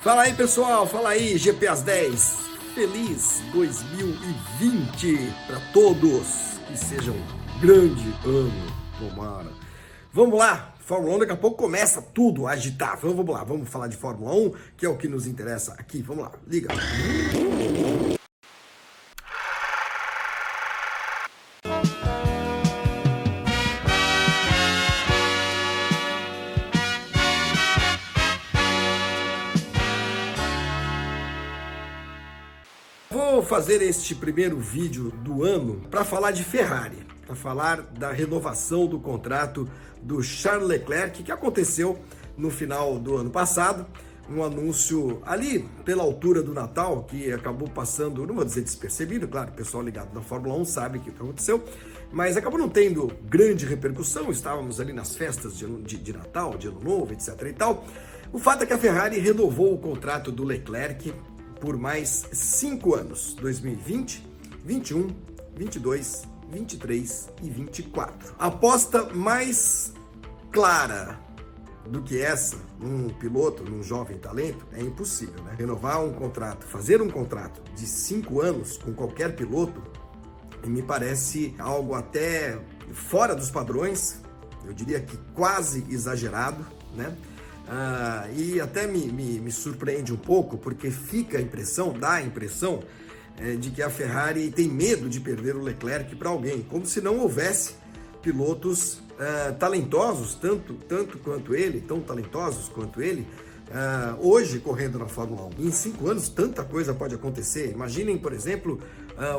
Fala aí, pessoal, fala aí, GP às 10. Feliz 2020 para todos. Que seja um grande ano, tomara. Vamos lá, Fórmula 1 daqui a pouco começa tudo a agitar. Vamos lá, vamos falar de Fórmula 1, que é o que nos interessa aqui. Vamos lá, liga. Vou fazer este primeiro vídeo do ano para falar de Ferrari, para falar da renovação do contrato do Charles Leclerc, que aconteceu no final do ano passado, um anúncio ali pela altura do Natal, que acabou passando, não vou dizer despercebido, claro, o pessoal ligado na Fórmula 1 sabe o que aconteceu, mas acabou não tendo grande repercussão, estávamos ali nas festas de Natal, de Ano Novo, etc e tal. O fato é que a Ferrari renovou o contrato do Leclerc por mais 5 anos, 2020, 21, 22, 23 e 24. A aposta mais clara do que essa, num piloto, num jovem talento, é impossível, né? Renovar um contrato, fazer um contrato de 5 anos com qualquer piloto, me parece algo até fora dos padrões, eu diria que quase exagerado, né? E até me surpreende um pouco, porque dá a impressão de que a Ferrari tem medo de perder o Leclerc para alguém, como se não houvesse pilotos talentosos, tanto quanto ele, tão talentosos quanto ele, hoje correndo na Fórmula 1. Em 5 anos, tanta coisa pode acontecer. Imaginem, por exemplo,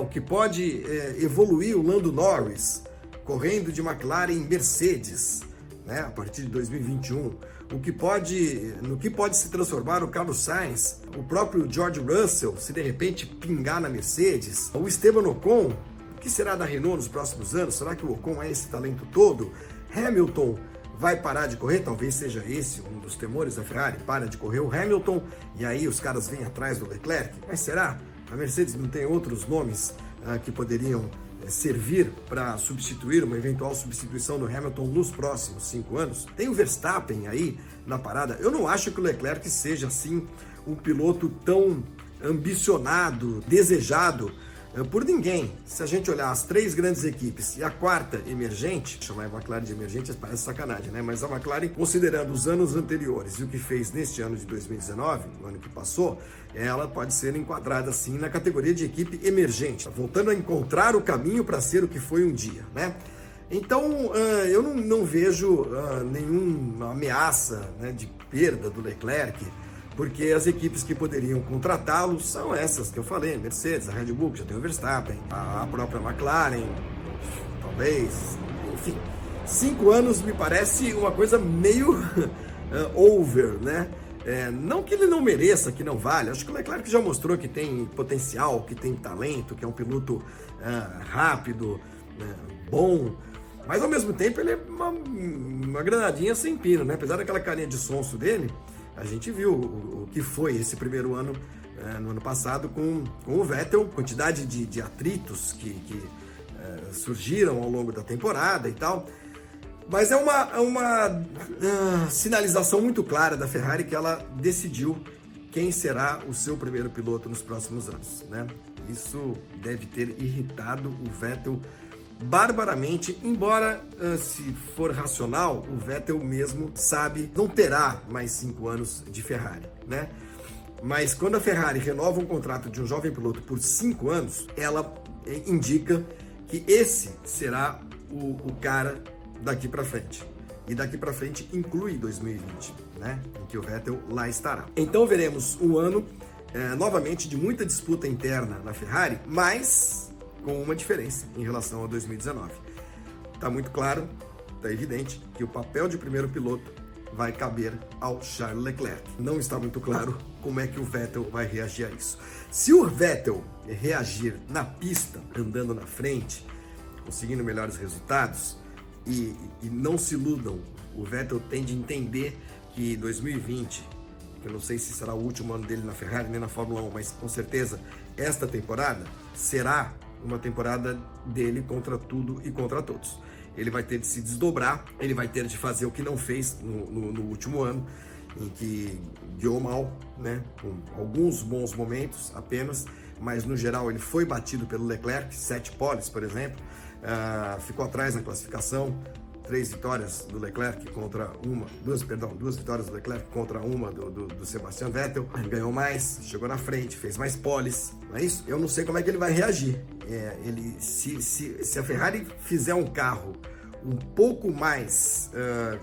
o que pode evoluir o Lando Norris, correndo de McLaren em Mercedes, né, a partir de 2021, no que pode se transformar o Carlos Sainz, o próprio George Russell, se de repente pingar na Mercedes, o Esteban Ocon, o que será da Renault nos próximos anos? Será que o Ocon é esse talento todo? Hamilton vai parar de correr? Talvez seja esse um dos temores da Ferrari, para de correr o Hamilton, e aí os caras vêm atrás do Leclerc. Mas será? A Mercedes não tem outros nomes que poderiam servir para substituir uma eventual substituição do Hamilton nos próximos 5 anos? Tem o Verstappen aí na parada. Eu não acho que o Leclerc seja assim um piloto tão ambicionado, desejado por ninguém. Se a gente olhar as 3 grandes equipes e a quarta emergente, chamar a McLaren de emergente parece sacanagem, né? Mas a McLaren, considerando os anos anteriores e o que fez neste ano de 2019, no ano que passou, ela pode ser enquadrada assim na categoria de equipe emergente, voltando a encontrar o caminho para ser o que foi um dia, né? Então, eu não vejo nenhuma ameaça, né, de perda do Leclerc, porque as equipes que poderiam contratá-lo são essas que eu falei, Mercedes, a Red Bull, que já tem o Verstappen, a própria McLaren, talvez, enfim. 5 anos me parece uma coisa meio over, né? Não que ele não mereça, que não vale, acho que o Leclerc já mostrou que tem potencial, que tem talento, que é um piloto rápido, bom, mas ao mesmo tempo ele é uma granadinha sem pino, né? Apesar daquela carinha de sonso dele, a gente viu o que foi esse primeiro ano, no ano passado, com o Vettel, quantidade de atritos que surgiram ao longo da temporada e tal. Mas é uma sinalização muito clara da Ferrari que ela decidiu quem será o seu primeiro piloto nos próximos anos, né? Isso deve ter irritado o Vettel barbaramente, embora, se for racional, o Vettel mesmo sabe, não terá mais 5 anos de Ferrari, né? Mas quando a Ferrari renova um contrato de um jovem piloto por 5 anos, ela indica que esse será o cara daqui para frente. E daqui para frente inclui 2020, né? Em que o Vettel lá estará. Então veremos um ano, novamente, de muita disputa interna na Ferrari, mas com uma diferença em relação a 2019. Está muito claro, está evidente que o papel de primeiro piloto vai caber ao Charles Leclerc. Não está muito claro como é que o Vettel vai reagir a isso. Se o Vettel reagir na pista, andando na frente, conseguindo melhores resultados, e não se iludam, o Vettel tem de entender que 2020, eu não sei se será o último ano dele na Ferrari nem na Fórmula 1, mas com certeza esta temporada será uma temporada dele contra tudo e contra todos. Ele vai ter de se desdobrar, ele vai ter de fazer o que não fez no último ano, em que guiou mal, né? Com alguns bons momentos apenas, mas no geral ele foi batido pelo Leclerc, 7 poles, por exemplo, ficou atrás na classificação. 3 vitórias do Leclerc contra duas vitórias do Leclerc contra uma do Sebastian Vettel, ganhou mais, chegou na frente, fez mais poles, não é isso? Eu não sei como é que ele vai reagir. Se a Ferrari fizer um carro um pouco mais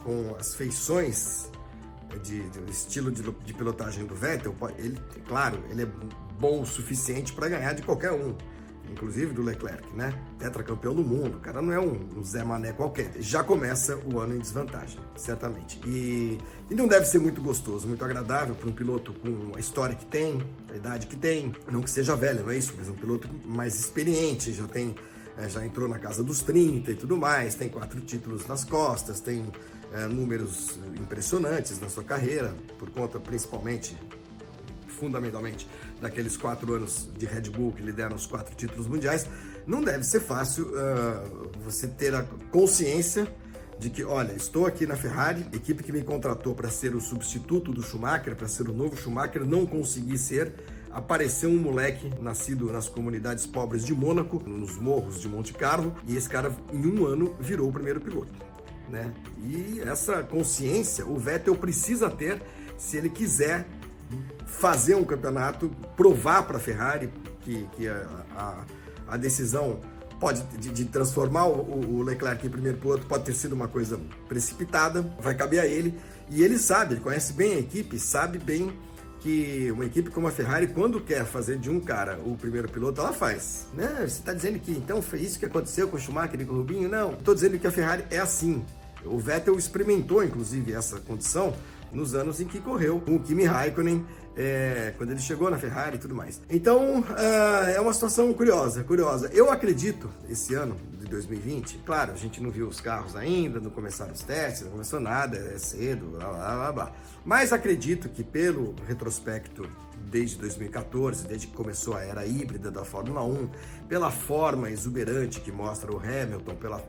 com as feições de estilo de pilotagem do Vettel, claro, ele é bom o suficiente para ganhar de qualquer um, inclusive do Leclerc, né? Tetracampeão do mundo, o cara não é um Zé Mané qualquer. Já começa o ano em desvantagem, certamente. E não deve ser muito gostoso, muito agradável para um piloto com a história que tem, a idade que tem, não que seja velho, não é isso, mas um piloto mais experiente, já entrou na casa dos 30 e tudo mais, tem 4 títulos nas costas, tem números impressionantes na sua carreira, por conta principalmente, fundamentalmente, daqueles 4 anos de Red Bull que lhe deram os 4 títulos mundiais. Não deve ser fácil você ter a consciência de que, olha, estou aqui na Ferrari, equipe que me contratou para ser o substituto do Schumacher, para ser o novo Schumacher, não consegui ser. Apareceu um moleque nascido nas comunidades pobres de Mônaco, nos morros de Monte Carlo, e esse cara em um ano virou o primeiro piloto, né? E essa consciência o Vettel precisa ter se ele quiser fazer um campeonato, provar para a Ferrari que a decisão de transformar o Leclerc em primeiro piloto pode ter sido uma coisa precipitada, vai caber a ele, e ele sabe, ele conhece bem a equipe, sabe bem que uma equipe como a Ferrari, quando quer fazer de um cara o primeiro piloto, ela faz, né? Você está dizendo que então foi isso que aconteceu com o Schumacher e com o Rubinho? Não, estou dizendo que a Ferrari é assim. O Vettel experimentou, inclusive, essa condição nos anos em que correu com o Kimi Raikkonen, quando ele chegou na Ferrari e tudo mais. Então, é uma situação curiosa. Eu acredito, esse ano de 2020, claro, a gente não viu os carros ainda, não começaram os testes, não começou nada, é cedo, blá, blá, blá, blá. Mas acredito que pelo retrospecto desde 2014, desde que começou a era híbrida da Fórmula 1, pela forma exuberante que mostra o Hamilton, pela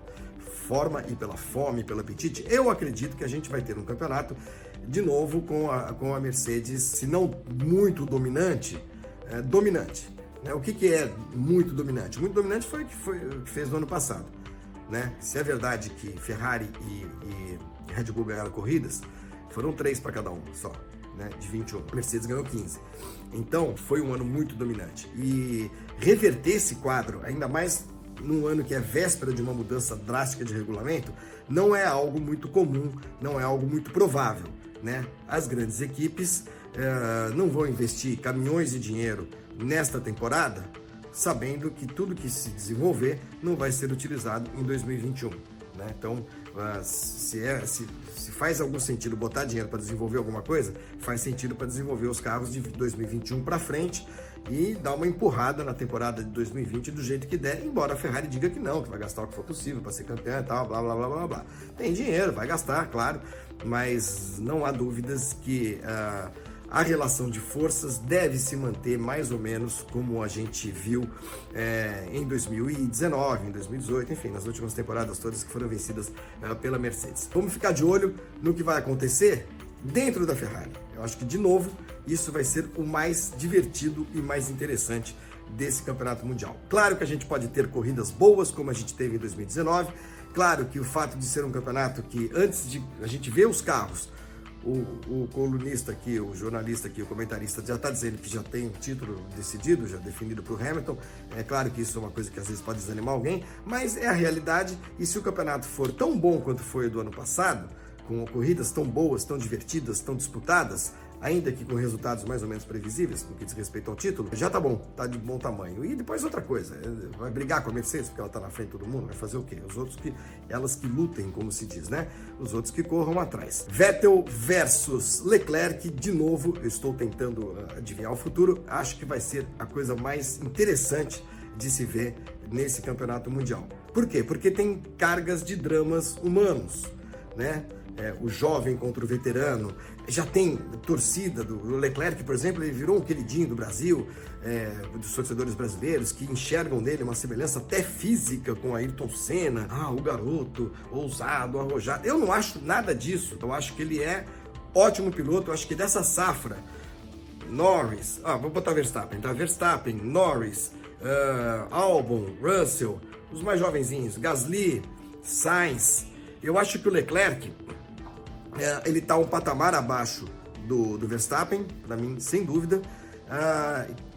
forma e pela fome, pelo apetite, eu acredito que a gente vai ter um campeonato de novo com a Mercedes, se não muito dominante, dominante. Né? O que é muito dominante? Muito dominante foi o que fez no ano passado. Né? Se é verdade que Ferrari e Red Bull ganharam corridas, foram 3 para cada um só, né? De 21. A Mercedes ganhou 15. Então, foi um ano muito dominante. E reverter esse quadro, ainda mais num ano que é véspera de uma mudança drástica de regulamento, não é algo muito comum, não é algo muito provável, né? As grandes equipes não vão investir caminhões de dinheiro nesta temporada, sabendo que tudo que se desenvolver não vai ser utilizado em 2021, né? Então, se faz algum sentido botar dinheiro para desenvolver alguma coisa, faz sentido para desenvolver os carros de 2021 para frente e dar uma empurrada na temporada de 2020 do jeito que der, embora a Ferrari diga que não, que vai gastar o que for possível para ser campeã e tal, blá, blá, blá, blá, blá. Tem dinheiro, vai gastar, claro, mas não há dúvidas que a relação de forças deve se manter mais ou menos como a gente viu em 2019, em 2018, enfim, nas últimas temporadas todas que foram vencidas pela Mercedes. Vamos ficar de olho no que vai acontecer dentro da Ferrari. Eu acho que, de novo, isso vai ser o mais divertido e mais interessante desse campeonato mundial. Claro que a gente pode ter corridas boas, como a gente teve em 2019. Claro que o fato de ser um campeonato que, antes de a gente ver os carros, o colunista aqui, o jornalista aqui, o comentarista já está dizendo que já tem um título decidido, já definido para o Hamilton. É claro que isso é uma coisa que às vezes pode desanimar alguém, mas é a realidade. E se o campeonato for tão bom quanto foi o do ano passado, com corridas tão boas, tão divertidas, tão disputadas, ainda que com resultados mais ou menos previsíveis no que diz respeito ao título, já tá bom, tá de bom tamanho. E depois outra coisa, vai brigar com a Mercedes porque ela tá na frente de todo mundo, vai fazer o quê? Os outros elas que lutem, como se diz, né? Os outros que corram atrás. Vettel versus Leclerc, de novo, eu estou tentando adivinhar o futuro, acho que vai ser a coisa mais interessante de se ver nesse campeonato mundial. Por quê? Porque tem cargas de dramas humanos, né? O jovem contra o veterano, já tem torcida do Leclerc, por exemplo, ele virou um queridinho do Brasil, dos torcedores brasileiros, que enxergam nele uma semelhança até física com Ayrton Senna, o garoto ousado, arrojado. Eu não acho nada disso, eu acho que ele é ótimo piloto. Eu acho que dessa safra, Norris, vou botar Verstappen, tá? Verstappen, Norris, Albon, Russell, os mais jovenzinhos, Gasly, Sainz. Eu acho que o Leclerc, ele tá um patamar abaixo do Verstappen, para mim, sem dúvida.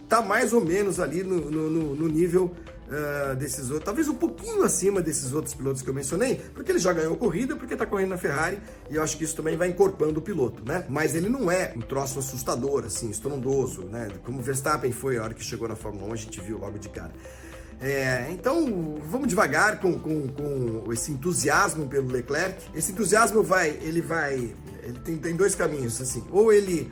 Tá mais ou menos ali no nível desses outros, talvez um pouquinho acima desses outros pilotos que eu mencionei, porque ele já ganhou corrida, porque tá correndo na Ferrari, e eu acho que isso também vai encorpando o piloto, né? Mas ele não é um troço assustador, assim, estrondoso, né? Como o Verstappen foi a hora que chegou na Fórmula 1, a gente viu logo de cara. Então, vamos devagar com esse entusiasmo pelo Leclerc. Esse entusiasmo ele tem dois caminhos, assim, ou ele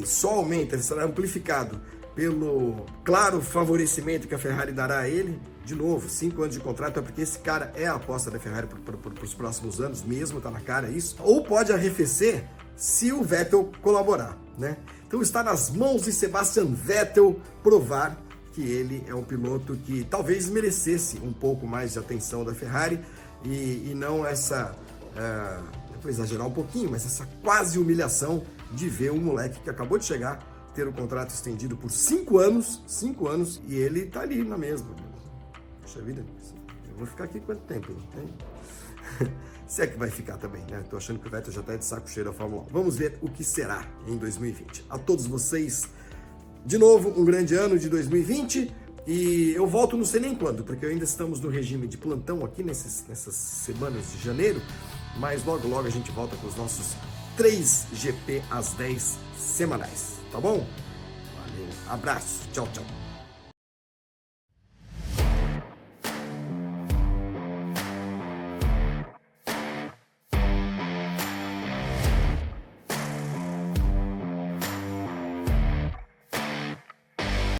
só aumenta, ele será amplificado pelo claro favorecimento que a Ferrari dará a ele. De novo, 5 anos de contrato, é porque esse cara é a aposta da Ferrari para os próximos anos mesmo, tá na cara isso. Ou pode arrefecer se o Vettel colaborar, né? Então está nas mãos de Sebastian Vettel provar que ele é um piloto que talvez merecesse um pouco mais de atenção da Ferrari e não essa, vou exagerar um pouquinho, mas essa quase humilhação de ver um moleque que acabou de chegar ter o contrato estendido por 5 anos, e ele tá ali na mesma. Poxa vida, eu vou ficar aqui quanto tempo? Hein? Se é que vai ficar também, né? Tô achando que o Vettel já tá de saco cheio da Fórmula 1. Vamos ver o que será em 2020. A todos vocês, de novo, um grande ano de 2020, e eu volto não sei nem quando, porque ainda estamos no regime de plantão aqui nessas semanas de janeiro, mas logo a gente volta com os nossos 3 GP às 10 semanais, tá bom? Valeu, abraço, tchau, tchau.